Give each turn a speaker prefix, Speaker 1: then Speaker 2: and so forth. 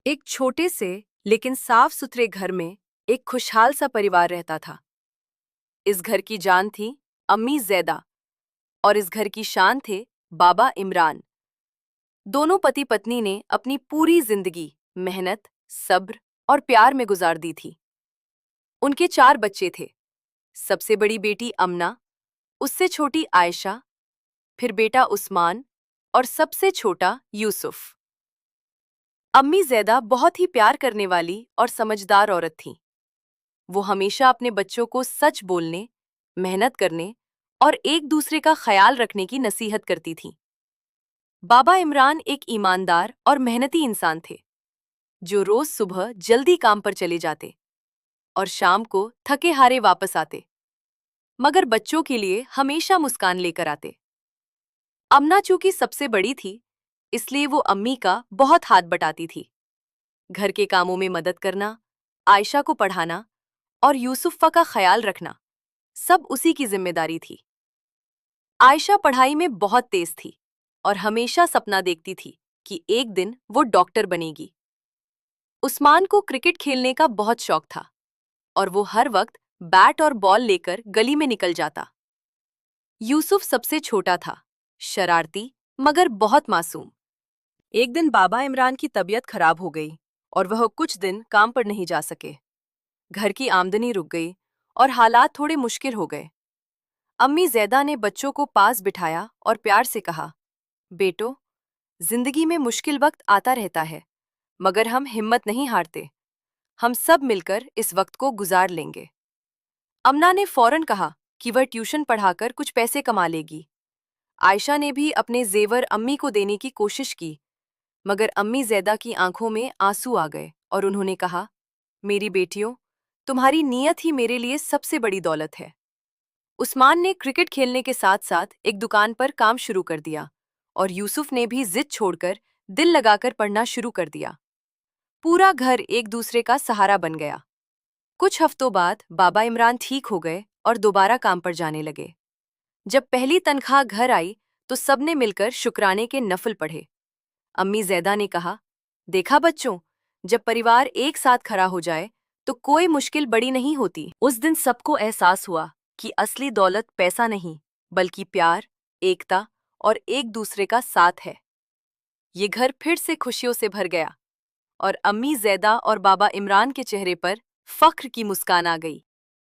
Speaker 1: एक छोटे से लेकिन साफ सुथरे घर में एक खुशहाल सा परिवार रहता था। इस घर की जान थी अम्मी ज़ैदा और इस घर की शान थे बाबा इमरान। दोनों पति पत्नी ने अपनी पूरी जिंदगी मेहनत, सब्र और प्यार में गुजार दी थी। उनके 4 बच्चे थे। सबसे बड़ी बेटी अमना, उससे छोटी आयशा, फिर बेटा उस्मान और सबसे छोटा यूसुफ। अम्मी ज़ैदा बहुत ही प्यार करने वाली और समझदार औरत थीं। वो हमेशा अपने बच्चों को सच बोलने, मेहनत करने और एक दूसरे का ख्याल रखने की नसीहत करती थीं। बाबा इमरान एक ईमानदार और मेहनती इंसान थे, जो रोज सुबह जल्दी काम पर चले जाते और शाम को थके हारे वापस आते, मगर बच्चों के लिए हमेशा मुस्कान लेकर आते। अमना चूंकि सबसे बड़ी थी, इसलिए वो अम्मी का बहुत हाथ बटाती थी। घर के कामों में मदद करना, आयशा को पढ़ाना और यूसुफ़ा का ख्याल रखना सब उसी की जिम्मेदारी थी। आयशा पढ़ाई में बहुत तेज थी और हमेशा सपना देखती थी कि एक दिन वो डॉक्टर बनेगी। उस्मान को क्रिकेट खेलने का बहुत शौक था और वो हर वक्त बैट और बॉल लेकर गली में निकल जाता। यूसुफ सबसे छोटा था, शरारती मगर बहुत मासूम। एक दिन बाबा इमरान की तबीयत खराब हो गई और वह कुछ दिन काम पर नहीं जा सके। घर की आमदनी रुक गई और हालात थोड़े मुश्किल हो गए। अम्मी ज़ैदा ने बच्चों को पास बिठाया और प्यार से कहा, बेटो, जिंदगी में मुश्किल वक्त आता रहता है, मगर हम हिम्मत नहीं हारते। हम सब मिलकर इस वक्त को गुजार लेंगे। अमना ने फौरन कहा कि वह ट्यूशन पढ़ाकर कुछ पैसे कमा लेगी। आयशा ने भी अपने जेवर अम्मी को देने की कोशिश की, मगर अम्मी ज़ैदा की आंखों में आंसू आ गए और उन्होंने कहा, मेरी बेटियों, तुम्हारी नीयत ही मेरे लिए सबसे बड़ी दौलत है। उस्मान ने क्रिकेट खेलने के साथ साथ एक दुकान पर काम शुरू कर दिया और यूसुफ ने भी जिद छोड़कर दिल लगाकर पढ़ना शुरू कर दिया। पूरा घर एक दूसरे का सहारा बन गया। कुछ हफ्तों बाद बाबा इमरान ठीक हो गए और दोबारा काम पर जाने लगे। जब पहली तनख्वाह घर आई तो सबने मिलकर शुक्राने के नफल पढ़े। अम्मी ज़ैदा ने कहा, देखा बच्चों, जब परिवार एक साथ खड़ा हो जाए तो कोई मुश्किल बड़ी नहीं होती। उस दिन सबको एहसास हुआ कि असली दौलत पैसा नहीं, बल्कि प्यार, एकता और एक दूसरे का साथ है। ये घर फिर से खुशियों से भर गया और अम्मी ज़ैदा और बाबा इमरान के चेहरे पर फख्र की मुस्कान आ गई।